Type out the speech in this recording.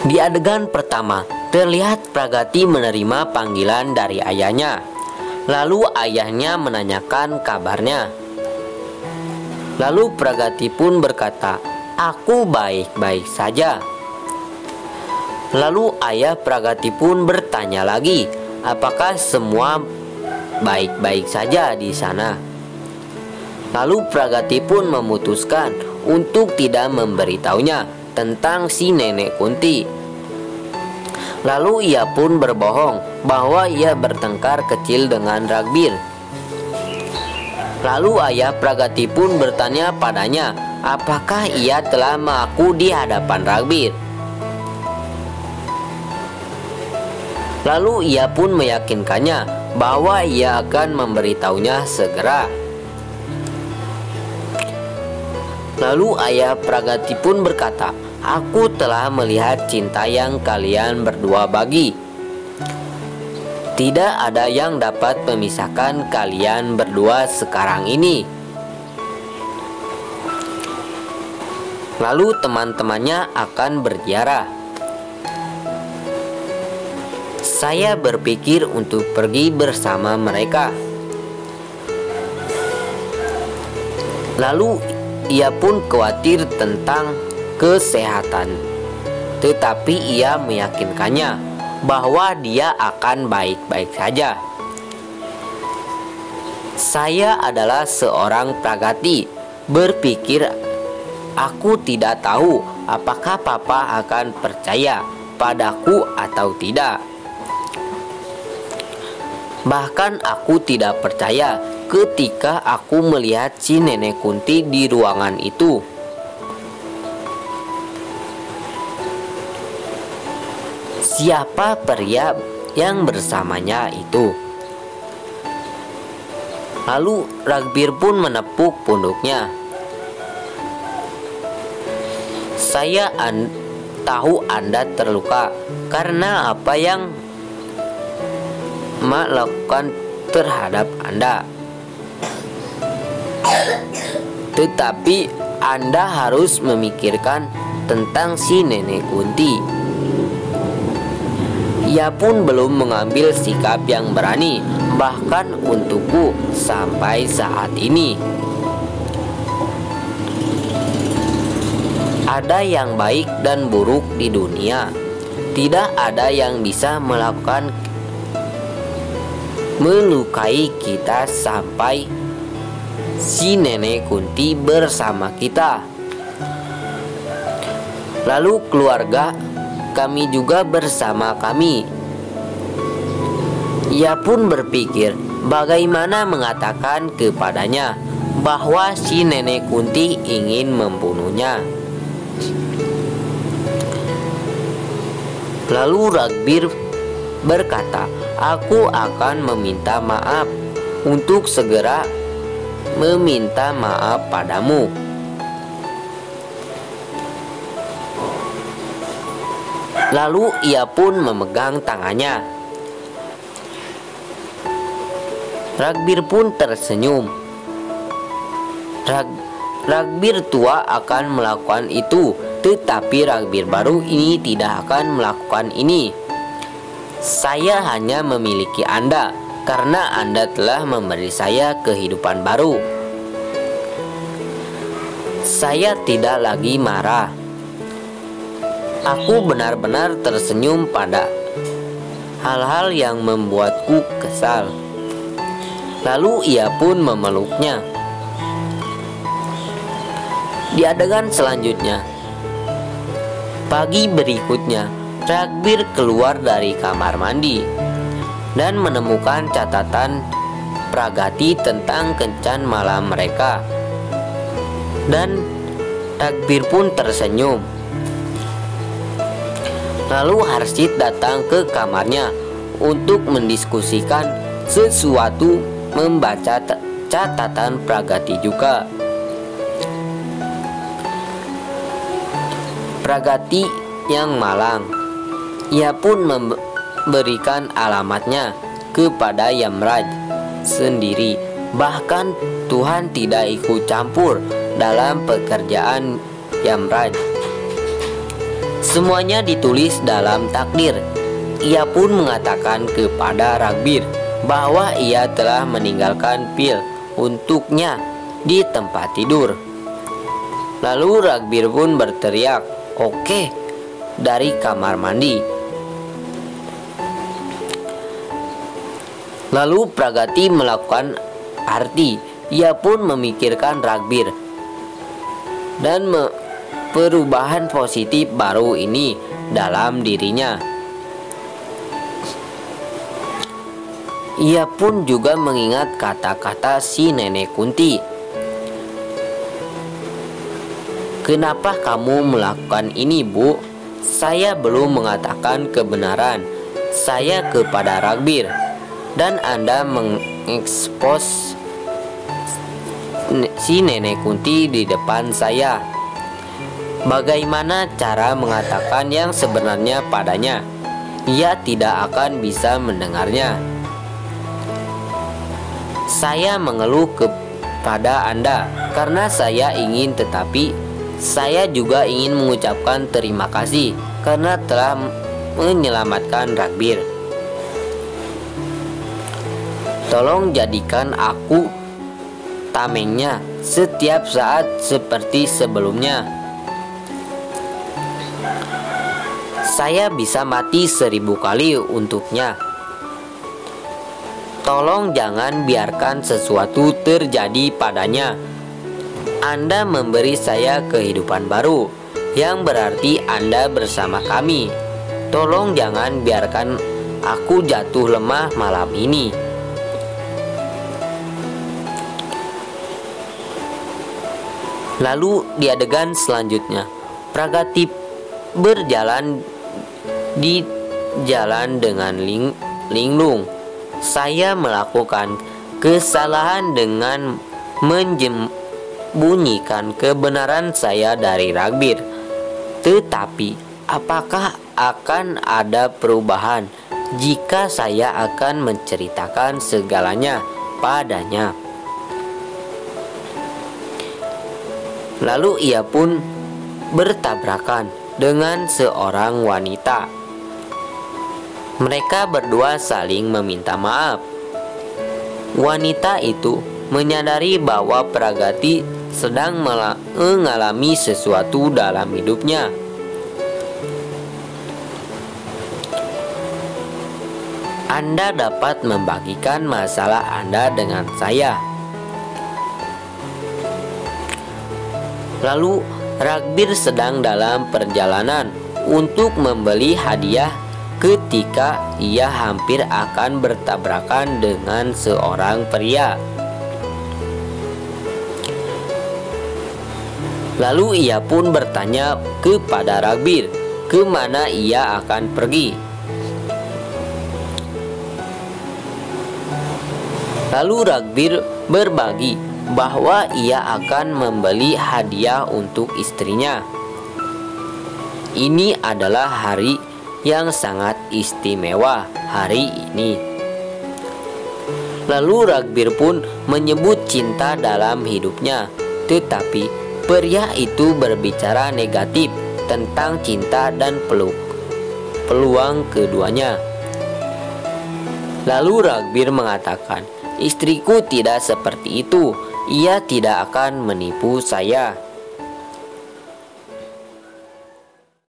Di adegan pertama, terlihat Pragati menerima panggilan dari ayahnya. Lalu ayahnya menanyakan kabarnya. Lalu Pragati pun berkata, "Aku baik-baik saja." Lalu ayah Pragati pun bertanya lagi, apakah semua baik-baik saja di sana. Lalu Pragati pun memutuskan untuk tidak memberitahunya tentang si nenek Kunti. Lalu ia pun berbohong bahwa ia bertengkar kecil dengan Ragbir. Lalu ayah Pragati pun bertanya padanya, apakah ia telah mengaku di hadapan Ragbir. Lalu ia pun meyakinkannya bahwa ia akan memberitahunya segera. Lalu ayah Pragati pun berkata, "Aku telah melihat cinta yang kalian berdua bagi. Tidak ada yang dapat memisahkan kalian berdua sekarang ini." Lalu teman-temannya akan berziarah. Saya berpikir untuk pergi bersama mereka. Lalu ia pun khawatir tentang kesehatan, tetapi ia meyakinkannya bahwa dia akan baik-baik saja. Saya adalah seorang Pragati, berpikir aku tidak tahu apakah papa akan percaya padaku atau tidak. Bahkan aku tidak percaya ketika aku melihat si nenek Kunti di ruangan itu. Siapa pria yang bersamanya itu? Lalu Ragbir pun menepuk punduknya. Saya tahu Anda terluka karena apa yang Mak lakukan terhadap Anda. Tetapi Anda harus memikirkan tentang si nenek Kunti. Ia pun belum mengambil sikap yang berani, bahkan untukku sampai saat ini. Ada yang baik dan buruk di dunia. Tidak ada yang bisa melukai kita sampai si nenek Kunti bersama kita. Lalu keluarga kami juga bersama kami. Ia pun berpikir bagaimana mengatakan kepadanya bahwa si nenek Kunti ingin membunuhnya. Lalu Ragbir berkata, "Aku akan meminta maaf untuk segera meminta maaf padamu." Lalu ia pun memegang tangannya. Ragbir pun tersenyum. Ragbir tua akan melakukan itu, tetapi Ragbir baru ini tidak akan melakukan ini. Saya hanya memiliki Anda karena Anda telah memberi saya kehidupan baru. Saya tidak lagi marah. Aku benar-benar tersenyum pada hal-hal yang membuatku kesal. Lalu ia pun memeluknya. Di adegan selanjutnya, pagi berikutnya, Ragbir keluar dari kamar mandi dan menemukan catatan Pragati tentang kencan malam mereka. Dan Ragbir pun tersenyum. Lalu Harshit datang ke kamarnya untuk mendiskusikan sesuatu, membaca catatan Pragati juga. Pragati yang malang. Ia pun memberikan alamatnya kepada Yamraj sendiri. Bahkan Tuhan tidak ikut campur dalam pekerjaan Yamraj. Semuanya ditulis dalam takdir. Ia pun mengatakan kepada Ragbir bahwa ia telah meninggalkan pil untuknya di tempat tidur. Lalu Ragbir pun berteriak, "Oke," dari kamar mandi. Lalu Pragati melakukan arti. Ia pun memikirkan Ragbir dan perubahan positif baru ini dalam dirinya. Ia pun juga mengingat kata-kata si Nenek Kunti. "Kenapa kamu melakukan ini, Bu? Saya belum mengatakan kebenaran saya kepada Ragbir, dan Anda mengekspos si Nenek Kunti di depan saya. Bagaimana cara mengatakan yang sebenarnya padanya? Ia tidak akan bisa mendengarnya. Saya mengeluh kepada Anda karena saya ingin, tetapi saya juga ingin mengucapkan terima kasih karena telah menyelamatkan Ragbir. Tolong jadikan aku tamengnya setiap saat seperti sebelumnya. Saya bisa mati 1000 kali untuknya. Tolong jangan biarkan sesuatu terjadi padanya. Anda memberi saya kehidupan baru, yang berarti Anda bersama kami. Tolong jangan biarkan aku jatuh lemah malam ini." Lalu di adegan selanjutnya, Pragati berjalan di jalan dengan linglung. "Saya melakukan kesalahan dengan menyembunyikan kebenaran saya dari Ragbir. Tetapi apakah akan ada perubahan jika saya akan menceritakan segalanya padanya?" Lalu ia pun bertabrakan dengan seorang wanita. Mereka berdua saling meminta maaf. Wanita itu menyadari bahwa Pragati sedang mengalami sesuatu dalam hidupnya. "Anda dapat membagikan masalah Anda dengan saya." Lalu Ragbir sedang dalam perjalanan untuk membeli hadiah ketika ia hampir akan bertabrakan dengan seorang pria. Lalu ia pun bertanya kepada Ragbir kemana ia akan pergi. Lalu Ragbir berbagi bahwa ia akan membeli hadiah untuk istrinya. Ini adalah hari yang sangat istimewa hari ini. Lalu Ragbir pun menyebut cinta dalam hidupnya, tetapi pria itu berbicara negatif tentang cinta dan peluang keduanya. Lalu Ragbir mengatakan, "Istriku tidak seperti itu. Ia tidak akan menipu saya."